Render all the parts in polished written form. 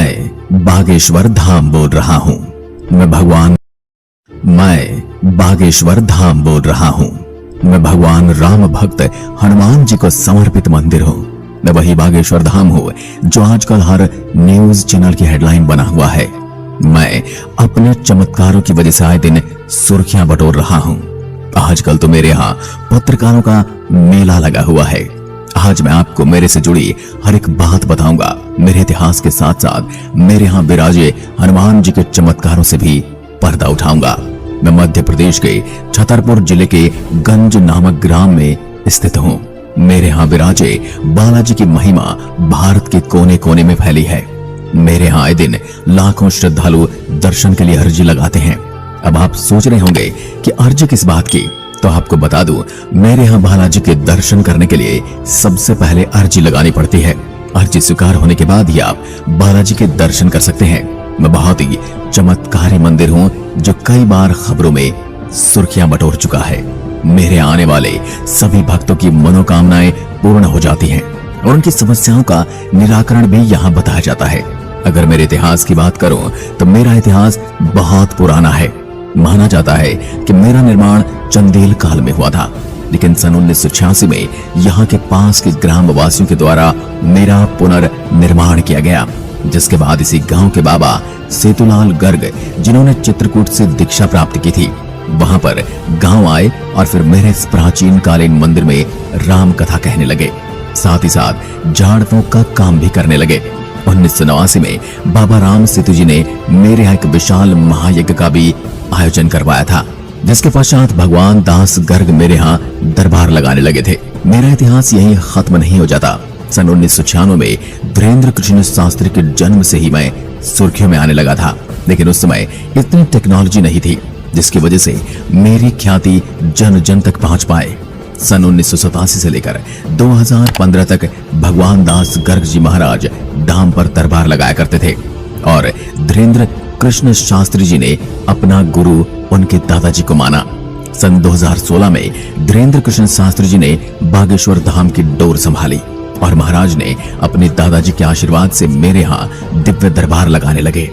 मैं बागेश्वर धाम बोल रहा हूँ। मैं बागेश्वर धाम बोल रहा हूँ। मैं भगवान राम भक्त हनुमान जी को समर्पित मंदिर हूँ। मैं वही बागेश्वर धाम हूँ जो आजकल हर न्यूज चैनल की हेडलाइन बना हुआ है। मैं अपने चमत्कारों की वजह से आए दिन सुर्खियां बटोर रहा हूँ। आजकल तो मेरे यहाँ पत्रकारों का मेला लगा हुआ है। आज मैं आपको मेरे से जुड़ी हर एक बात बताऊंगा। मेरे इतिहास के साथ साथ मेरे यहाँ विराजे हनुमान जी के चमत्कारों से भी पर्दा उठाऊंगा। मैं मध्य प्रदेश के छतरपुर जिले के गंज नामक ग्राम में स्थित हूँ। मेरे यहाँ विराजे बालाजी की महिमा भारत के कोने कोने में फैली है। मेरे यहाँ आए दिन लाखों श्रद्धालु दर्शन के लिए अर्जी लगाते हैं। अब आप सोच रहे होंगे कि अर्जी किस बात की, तो आपको बता दूं, मेरे यहाँ बालाजी के दर्शन करने के लिए सबसे पहले अर्जी लगानी पड़ती है। अर्जी स्वीकार होने के बाद ही आप बालाजी के दर्शन कर सकते हैं। मैं बहुत ही चमत्कारी मंदिर हूँ जो कई बार खबरों में सुर्खियां बटोर चुका है। मेरे आने वाले सभी भक्तों की मनोकामनाएं पूर्ण हो जाती हैं और उनकी समस्याओं का निराकरण भी यहाँ बताया जाता है। अगर मेरे इतिहास की बात करूं तो मेरा इतिहास बहुत पुराना है। माना जाता है कि मेरा निर्माण चंदेल काल में हुआ था, लेकिन सन 1986 में यहाँ के पास के ग्राम वासियों के द्वारा मेरा पुनर्निर्माण किया गया, जिसके बाद इसी गांव के बाबा सेतुलाल गर्ग, जिन्होंने चित्रकूट से दीक्षा प्राप्त की थी, वहां पर गांव आए और फिर मेरे इस प्राचीन कालीन मंदिर में राम कथा कहने लगे। साथ ही साथ झाड़ फूंक का काम भी करने लगे। 1989 में बाबा राम सेतु जी ने मेरे यहाँ एक विशाल महायज्ञ का भी आयोजन करवाया था, जिसके पश्चात भगवान दास गर्ग मेरे यहाँ दरबार लगाने लगे थे। मेरा इतिहास यहीं खत्म नहीं हो जाता। सन 1996 में धीरेन्द्र कृष्ण शास्त्री के जन्म से ही मैं सुर्खियों में आने लगा था, लेकिन उस समय इतनी टेक्नोलॉजी नहीं थी जिसकी वजह से मेरी ख्याति जन जन तक पहुंच पाए। सन 1987 से लेकर 2015 तक भगवान दास गर्ग जी महाराज धाम पर दरबार लगाया करते थे और धीरेन्द्र कृष्ण शास्त्री जी ने अपना गुरु उनके दादाजी को माना। सन 2016 में धीरेन्द्र कृष्ण शास्त्री जी ने बागेश्वर धाम की डोर संभाली और महाराज ने अपने दादाजी के आशीर्वाद से मेरे यहाँ दिव्य दरबार लगाने लगे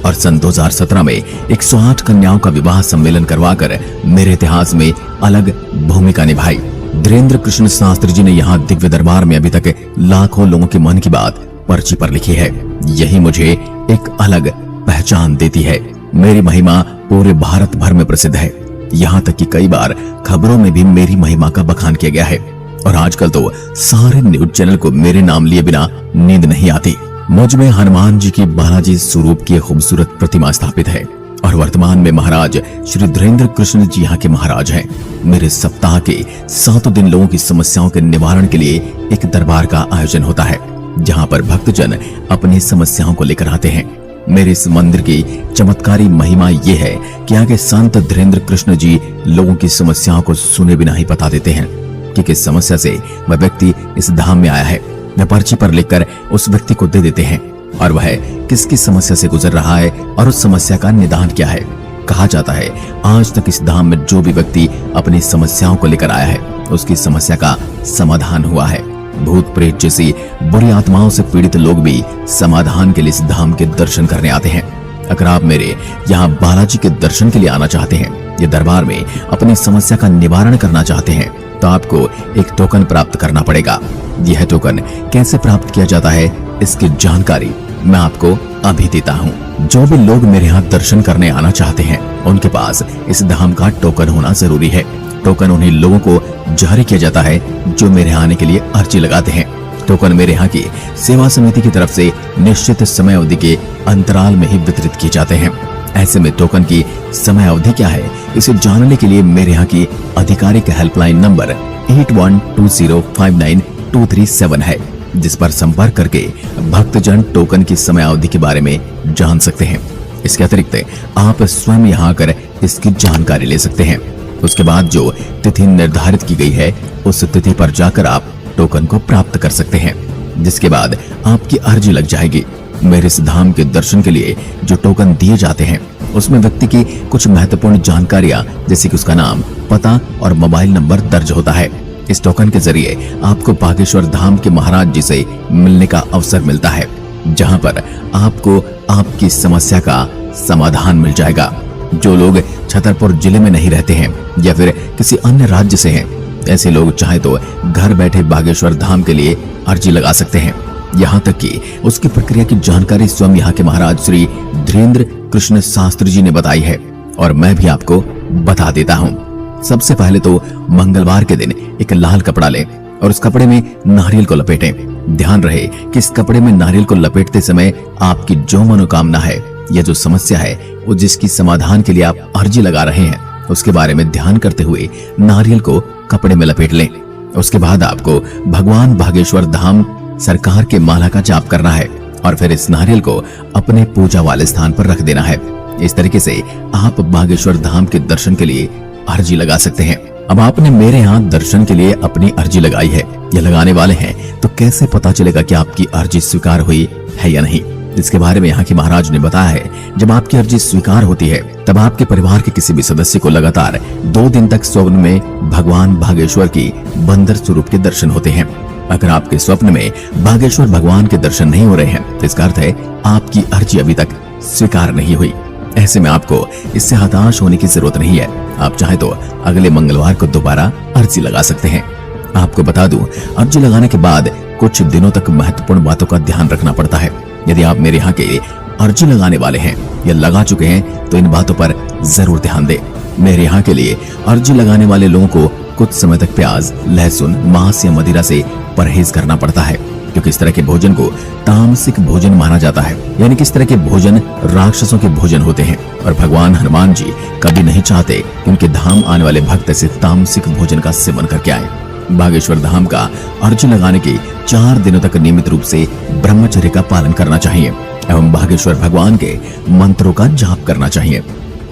और सन 2017 में 108 कन्याओं का विवाह सम्मेलन करवाकर मेरे इतिहास में अलग भूमिका निभाई। धीरेन्द्र कृष्ण शास्त्री जी ने यहाँ दिव्य दरबार में अभी तक लाखों लोगों के मन की बात पर्ची पर लिखी है। यही मुझे एक अलग पहचान देती है। मेरी महिमा पूरे भारत भर में प्रसिद्ध है। यहाँ तक कि कई बार खबरों में भी मेरी महिमा का बखान किया गया है और आजकल तो सारे न्यूज चैनल को मेरे नाम लिए बिना नींद नहीं आती। मुझ में हनुमान जी की बालाजी स्वरूप की खूबसूरत प्रतिमा स्थापित है और वर्तमान में महाराज श्री धीरेन्द्र कृष्ण जी यहाँ के महाराज हैं। मेरे सप्ताह के 7 दिन लोगों की समस्याओं के निवारण के लिए एक दरबार का आयोजन होता है, जहाँ पर भक्तजन अपनी समस्याओं को लेकर आते हैं। मेरे इस मंदिर की चमत्कारी महिमा ये है कि आगे संत धीरेन्द्र कृष्ण जी लोगों की समस्याओं को सुने बिना ही बता देते हैं कि किस समस्या से वह व्यक्ति इस धाम में आया है। वह पर्ची पर लिखकर उस व्यक्ति को दे देते हैं और वह किसकी समस्या से गुजर रहा है और उस समस्या का निदान क्या है। कहा जाता है आज तक इस धाम में जो भी व्यक्ति अपनी समस्याओं को लेकर आया है उसकी समस्या का समाधान हुआ है। भूत प्रेत जैसी बुरी आत्माओं से पीड़ित लोग भी समाधान के लिए इस धाम के दर्शन करने आते हैं। अगर आप मेरे यहाँ बालाजी के दर्शन के लिए आना चाहते हैं, ये दरबार में अपनी समस्या का निवारण करना चाहते हैं, तो आपको एक टोकन प्राप्त करना पड़ेगा। यह टोकन कैसे प्राप्त किया जाता है इसकी जानकारी मैं आपको अभी देता हूँ। जो भी लोग मेरे यहाँ दर्शन करने आना चाहते हैं उनके पास इस धाम का टोकन होना जरूरी है। टोकन उन्हीं लोगों को जारी किया जाता है जो मेरे यहाँ आने के लिए अर्जी लगाते हैं। टोकन मेरे यहाँ की सेवा समिति की तरफ से निश्चित समय अवधि के अंतराल में ही वितरित किए जाते हैं। ऐसे में टोकन की समय अवधि क्या है इसे जानने के लिए मेरे यहाँ की आधिकारिक हेल्पलाइन नंबर 8120592237 है, जिस पर संपर्क करके भक्तजन टोकन की समय अवधि के बारे में जान सकते हैं। इसके अतिरिक्त आप स्वयं यहाँ आकर इसकी जानकारी ले सकते हैं। उसके बाद जो तिथि निर्धारित की गई है उस तिथि पर जाकर आप टोकन को प्राप्त कर सकते हैं, जिसके बाद आपकी अर्जी लग जाएगी। मेरे इस धाम के दर्शन के लिए जो टोकन दिए जाते हैं उसमें व्यक्ति की कुछ महत्वपूर्ण जानकारियां जैसे कि उसका नाम, पता और मोबाइल नंबर दर्ज होता है। इस टोकन के जरिए आपको बागेश्वर धाम के महाराज जी से मिलने का अवसर मिलता है। जहां पर आपको आपकी समस्या का समाधान मिल जाएगा। जो लोग छतरपुर जिले में नहीं रहते हैं या फिर किसी अन्य राज्य से हैं, ऐसे लोग चाहे तो घर बैठे बागेश्वर धाम के लिए अर्जी लगा सकते हैं। यहाँ तक कि उसकी प्रक्रिया की जानकारी स्वयं यहाँ के महाराज श्री धीरेन्द्र कृष्ण शास्त्री जी ने बताई है और मैं भी आपको बता देता हूँ। सबसे पहले तो मंगलवार के दिन एक लाल कपड़ा लें और उस कपड़े में नारियल को लपेटें। ध्यान रहे कि इस कपड़े में नारियल को लपेटते समय आपकी जो मनोकामना है या जो समस्या है, वो जिसकी समाधान के लिए आप अर्जी लगा रहे हैं, उसके बारे में ध्यान करते हुए नारियल को कपड़े में लपेट लें। उसके बाद आपको भगवान बागेश्वर धाम सरकार के माला का जाप करना है और फिर इस नारियल को अपने पूजा वाले स्थान पर रख देना है। इस तरीके से आप बागेश्वर धाम के दर्शन के लिए अर्जी लगा सकते हैं। अब आपने मेरे यहाँ दर्शन के लिए अपनी अर्जी लगाई है या लगाने वाले हैं, तो कैसे पता चलेगा कि आपकी अर्जी स्वीकार हुई है या नहीं? इसके बारे में यहाँ के महाराज ने बताया है, जब आपकी अर्जी स्वीकार होती है तब आपके परिवार के किसी भी सदस्य को लगातार 2 दिन तक स्वप्न में भगवान बागेश्वर की बंदर स्वरूप के दर्शन होते हैं। अगर आपके स्वप्न में बागेश्वर भगवान के दर्शन नहीं हो रहे हैं, तो इसका अर्थ है आपकी अर्जी अभी तक स्वीकार नहीं हुई। ऐसे में आपको इससे हताश होने की जरूरत नहीं है। आप चाहे तो अगले मंगलवार को दोबारा अर्जी लगा सकते हैं। आपको बता दूं, अर्जी लगाने के बाद कुछ दिनों तक महत्वपूर्ण बातों का ध्यान रखना पड़ता है। यदि आप मेरे यहाँ के अर्जी लगाने वाले हैं या लगा चुके हैं, तो इन बातों पर जरूर ध्यान दें। मेरे यहाँ के लिए अर्जी लगाने वाले लोगों को कुछ समय तक प्याज, लहसुन, मांस या मदिरा से परहेज करना पड़ता है, क्योंकि इस तरह के भोजन को तामसिक भोजन माना जाता है। यानी कि इस तरह के भोजन राक्षसों के भोजन होते हैं और भगवान हनुमान जी कभी नहीं चाहते कि उनके धाम आने वाले भक्त ऐसे तामसिक भोजन का सेवन करके आए। बागेश्वर धाम का अर्जी लगाने के 4 दिनों तक नियमित रूप से ब्रह्मचर्य का पालन करना चाहिए एवं बागेश्वर भगवान के मंत्रों का जाप करना चाहिए।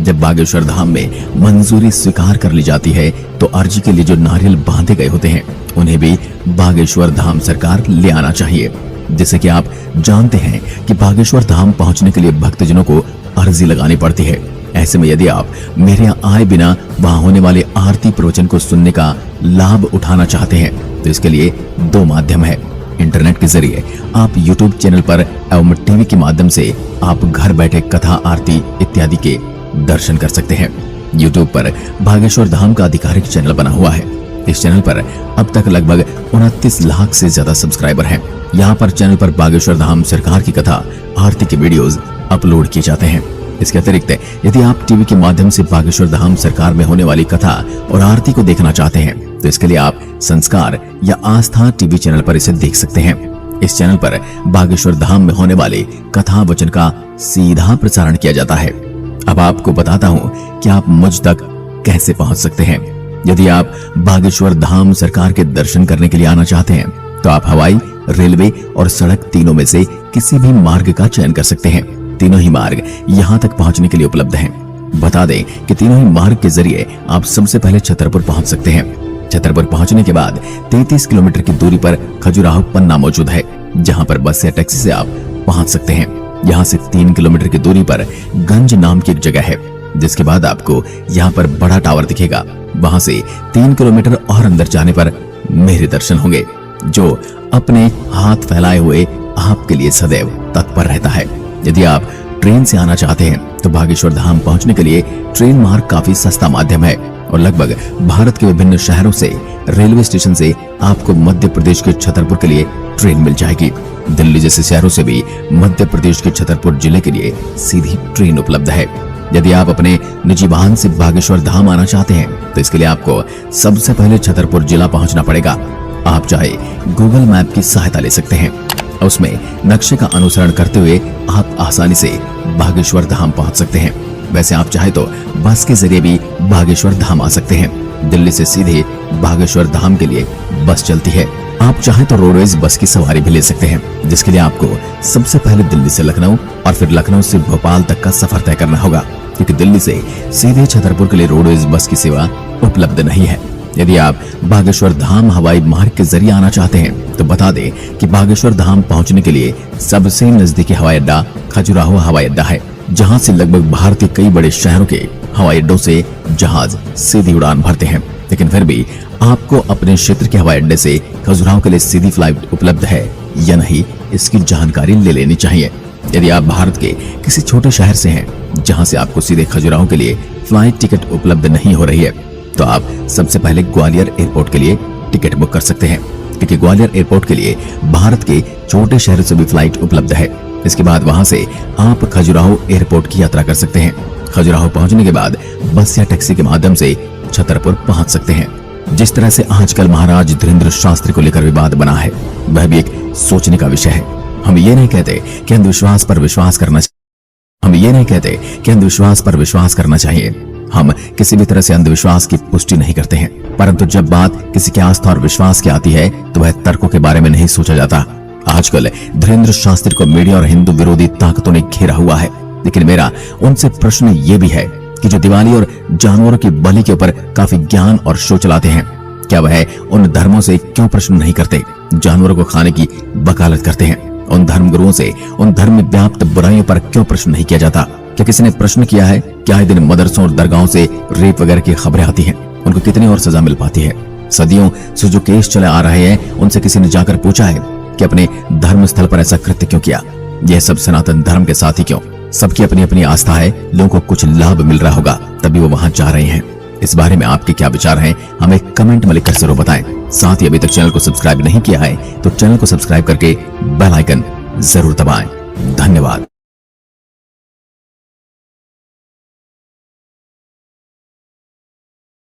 जब बागेश्वर धाम में मंजूरी स्वीकार कर ली जाती है, तो अर्जी के लिए जो नारियल बांधे गए होते हैं, उन्हें भी बागेश्वर धाम सरकार ले आना चाहिए। जैसे कि आप जानते हैं कि बागेश्वर धाम पहुंचने के लिए भक्तजनों को अर्जी लगानी पड़ती है। ऐसे में यदि आप मेरे यहाँ आए बिना वहां होने वाले आरती प्रवचन को सुनने का लाभ उठाना चाहते हैं, तो इसके लिए 2 माध्यम है। इंटरनेट के जरिए आप YouTube चैनल पर एवं टीवी के माध्यम से आप घर बैठे कथा, आरती इत्यादि के दर्शन कर सकते हैं। YouTube पर बागेश्वर धाम का आधिकारिक चैनल बना हुआ है। इस चैनल पर अब तक लगभग 29 लाख से ज्यादा सब्सक्राइबर हैं। यहाँ पर चैनल पर बागेश्वर धाम सरकार की कथा, आरती के वीडियोस अपलोड किए जाते हैं। इसके अतिरिक्त यदि आप टीवी के माध्यम से बागेश्वर धाम सरकार में होने वाली कथा और आरती को देखना चाहते हैं, तो इसके लिए आप संस्कार या आस्था टीवी चैनल पर इसे देख सकते हैं। इस चैनल पर बागेश्वर धाम में होने वाले कथा वचन का सीधा प्रसारण किया जाता है। अब आपको बताता हूँ कि आप मुझ तक कैसे पहुंच सकते हैं। यदि आप बागेश्वर धाम सरकार के दर्शन करने के लिए आना चाहते हैं, तो आप हवाई, रेलवे और सड़क तीनों में से किसी भी मार्ग का चयन कर सकते हैं। तीनों ही मार्ग यहाँ तक पहुँचने के लिए उपलब्ध हैं। बता दें कि तीनों ही मार्ग के जरिए आप सबसे पहले छतरपुर पहुँच सकते हैं। छतरपुर पहुँचने के बाद 33 किलोमीटर की दूरी पर खजुराहो पन्ना मौजूद है, जहाँ पर बस या टैक्सी से आप पहुँच सकते हैं। यहाँ से 3 किलोमीटर की दूरी पर गंज नाम की एक जगह है, जिसके बाद आपको यहाँ पर बड़ा टावर दिखेगा। वहां से 3 किलोमीटर और अंदर जाने पर मेरे दर्शन होंगे, जो अपने हाथ फैलाए हुए आपके लिए सदैव तत्पर रहता है। यदि आप ट्रेन से आना चाहते हैं, तो बागेश्वर धाम पहुंचने के लिए ट्रेन मार्ग काफी सस्ता माध्यम है और लगभग भारत के विभिन्न शहरों से, रेलवे स्टेशन से आपको मध्य प्रदेश के छतरपुर के लिए ट्रेन मिल जाएगी। दिल्ली जैसे शहरों से भी मध्य प्रदेश के छतरपुर जिले के लिए सीधी ट्रेन उपलब्ध है। यदि आप अपने निजी वाहन से बागेश्वर धाम आना चाहते हैं, तो इसके लिए आपको सबसे पहले छतरपुर जिला पहुंचना पड़ेगा। आप चाहे गूगल मैप की सहायता ले सकते हैं। उसमें नक्शे का अनुसरण करते हुए आप आसानी से बागेश्वर धाम पहुंच सकते हैं। वैसे आप चाहे तो बस के जरिए भी बागेश्वर धाम आ सकते हैं। दिल्ली से सीधे बागेश्वर धाम के लिए बस चलती है। आप चाहे तो रोडवेज बस की सवारी भी ले सकते हैं, जिसके लिए आपको सबसे पहले दिल्ली से लखनऊ और फिर लखनऊ से भोपाल तक का सफर तय करना होगा, क्योंकि दिल्ली से सीधे छतरपुर के लिए रोडवेज बस की सेवा उपलब्ध नहीं है। यदि आप बागेश्वर धाम हवाई मार्ग के जरिए आना चाहते हैं, तो बता दें कि बागेश्वर धाम पहुंचने के लिए सबसे नजदीकी हवाई अड्डा खजुराहो हवाई अड्डा है, जहां से लगभग भारत के कई बड़े शहरों के हवाई अड्डों से जहाज सीधी उड़ान भरते हैं। लेकिन फिर भी आपको अपने क्षेत्र के हवाई अड्डे से खजुराहो के लिए सीधी फ्लाइट उपलब्ध है, या नहीं, इसकी जानकारी ले लेनी चाहिए। यदि आप भारत के किसी छोटे शहर से हैं जहां से आपको सीधे खजुराहो के लिए फ्लाइट टिकट उपलब्ध नहीं हो रही है, तो आप सबसे पहले ग्वालियर एयरपोर्ट के लिए टिकट बुक कर सकते हैं, क्योंकि ग्वालियर एयरपोर्ट के लिए भारत के छोटे शहरों से भी फ्लाइट उपलब्ध है। इसके बाद वहां से आप खजुराहो एयरपोर्ट की यात्रा कर सकते हैं। खजुराहो पहुंचने के बाद बस या टैक्सी के माध्यम से छतरपुर पहुंच सकते हैं। जिस तरह से आजकल महाराज धीरेन्द्र शास्त्री को लेकर विवाद बना है, वह भी एक सोचने का विषय है। हम ये नहीं कहते कि अंधविश्वास पर विश्वास करना चाहिए। हम किसी भी तरह से अंधविश्वास की पुष्टि नहीं करते हैं, परंतु जब बात किसी की आस्था और विश्वास की आती है तो वह तर्कों के बारे में नहीं सोचा जाता। आजकल धीरेन्द्र शास्त्री को मीडिया और हिंदू विरोधी ताकतों ने घेरा हुआ है, लेकिन मेरा उनसे प्रश्न ये भी है कि जो दिवाली और जानवरों की बलि के ऊपर काफी ज्ञान और शो चलाते हैं, क्या वह उन धर्मों से क्यों प्रश्न नहीं करते? जानवरों को खाने की वकालत करते हैं, उन धर्मगुरुओं से उन धर्म में व्याप्त बुराइयों पर क्यों प्रश्न नहीं किया जाता? क्या किसी ने प्रश्न किया है क्या आए दिन मदरसों और दरगाहों से रेप वगैरह की खबरें आती हैं, उनको कितनी और सजा मिल पाती है? सदियों से जो केस चले आ रहे हैं, उनसे किसी ने जाकर पूछा है कि अपने धर्म स्थल पर ऐसा कृत्य क्यों किया? यह सब सनातन धर्म के साथ ही क्यों? सबकी अपनी अपनी आस्था है, लोगों को कुछ लाभ मिल रहा होगा तभी वो वहां जा रहे हैं। इस बारे में आपके क्या विचार हैं, हमें कमेंट में लिखकर जरूर बताएं। साथ ही अभी तक चैनल को सब्सक्राइब नहीं किया है तो चैनल को सब्सक्राइब करके बेल आइकन जरूर दबाएं। धन्यवाद।